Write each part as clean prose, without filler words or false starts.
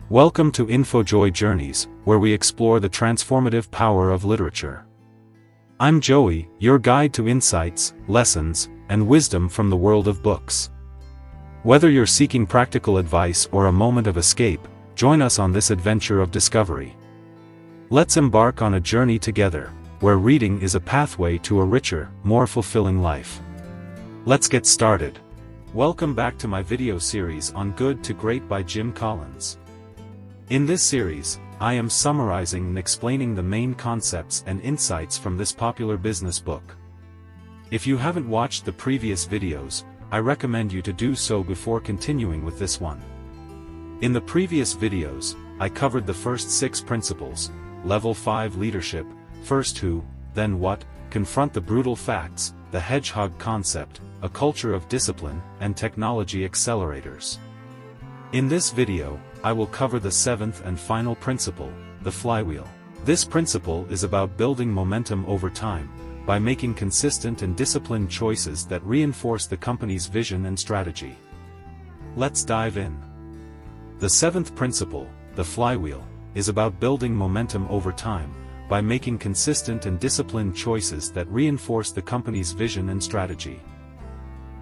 Welcome to InfoJoy Journeys, where we explore the transformative power of literature. I'm Joey, your guide to insights, lessons, and wisdom from the world of books. Whether you're seeking practical advice or a moment of escape, join us on this adventure of discovery. Let's embark on a journey together, where reading is a pathway to a richer, more fulfilling life. Let's get started. Welcome back to my video series on Good to Great by Jim Collins. In this series, I am summarizing and explaining the main concepts and insights from this popular business book. If you haven't watched the previous videos, I recommend you to do so before continuing with this one. In the previous videos, I covered the first 6 principles: Level 5 Leadership, First Who, Then What, Confront the Brutal Facts, the Hedgehog Concept, A Culture of Discipline, and Technology Accelerators. In this video, I will cover the 7th and final principle, the flywheel. This principle is about building momentum over time, by making consistent and disciplined choices that reinforce the company's vision and strategy. Let's dive in. The 7th principle, the flywheel, is about building momentum over time, by making consistent and disciplined choices that reinforce the company's vision and strategy.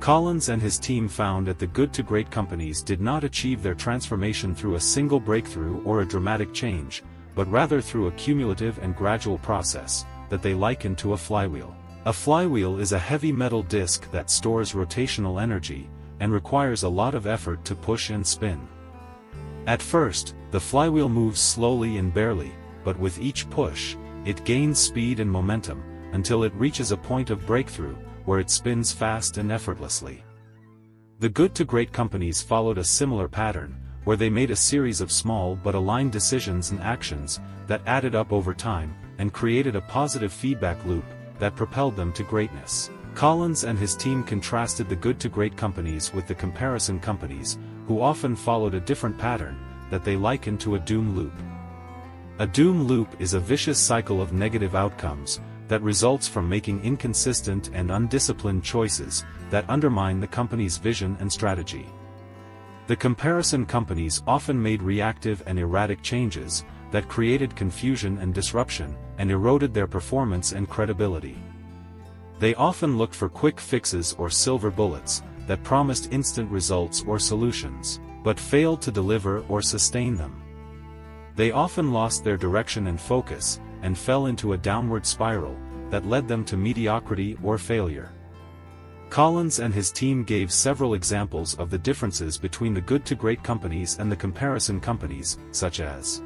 Collins and his team found that the good to great companies did not achieve their transformation through a single breakthrough or a dramatic change, but rather through a cumulative and gradual process that they likened to a flywheel. A flywheel is a heavy metal disc that stores rotational energy and requires a lot of effort to push and spin. At first, the flywheel moves slowly and barely, but with each push, it gains speed and momentum until it reaches a point of breakthrough, where it spins fast and effortlessly. The good to great companies followed a similar pattern, where they made a series of small but aligned decisions and actions that added up over time, and created a positive feedback loop that propelled them to greatness. Collins and his team contrasted the good to great companies with the comparison companies, who often followed a different pattern that they likened to a doom loop. A doom loop is a vicious cycle of negative outcomes that results from making inconsistent and undisciplined choices that undermine the company's vision and strategy. The comparison companies often made reactive and erratic changes that created confusion and disruption, and eroded their performance and credibility. They often looked for quick fixes or silver bullets that promised instant results or solutions, but failed to deliver or sustain them. They often lost their direction and focus, and fell into a downward spiral that led them to mediocrity or failure. Collins and his team gave several examples of the differences between the good to great companies and the comparison companies, such as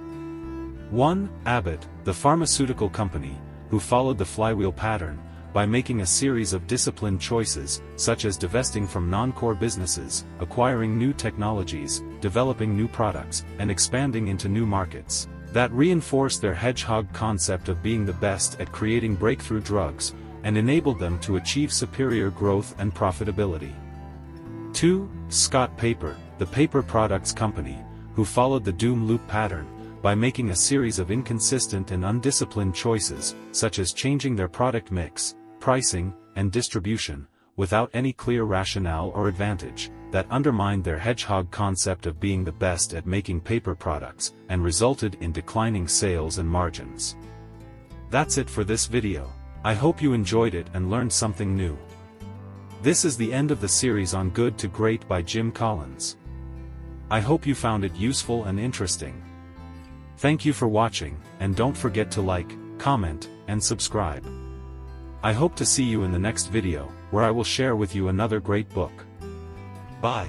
1. Abbott, the pharmaceutical company, who followed the flywheel pattern by making a series of disciplined choices, such as divesting from non-core businesses, acquiring new technologies, developing new products, and expanding into new markets, that reinforced their hedgehog concept of being the best at creating breakthrough drugs, and enabled them to achieve superior growth and profitability. 2. Scott Paper, the paper products company, who followed the doom loop pattern by making a series of inconsistent and undisciplined choices, such as changing their product mix, pricing, and distribution, without any clear rationale or advantage, that undermined their hedgehog concept of being the best at making paper products, and resulted in declining sales and margins. That's it for this video. I hope you enjoyed it and learned something new. This is the end of the series on Good to Great by Jim Collins. I hope you found it useful and interesting. Thank you for watching, and don't forget to like, comment, and subscribe. I hope to see you in the next video, where I will share with you another great book. Bye.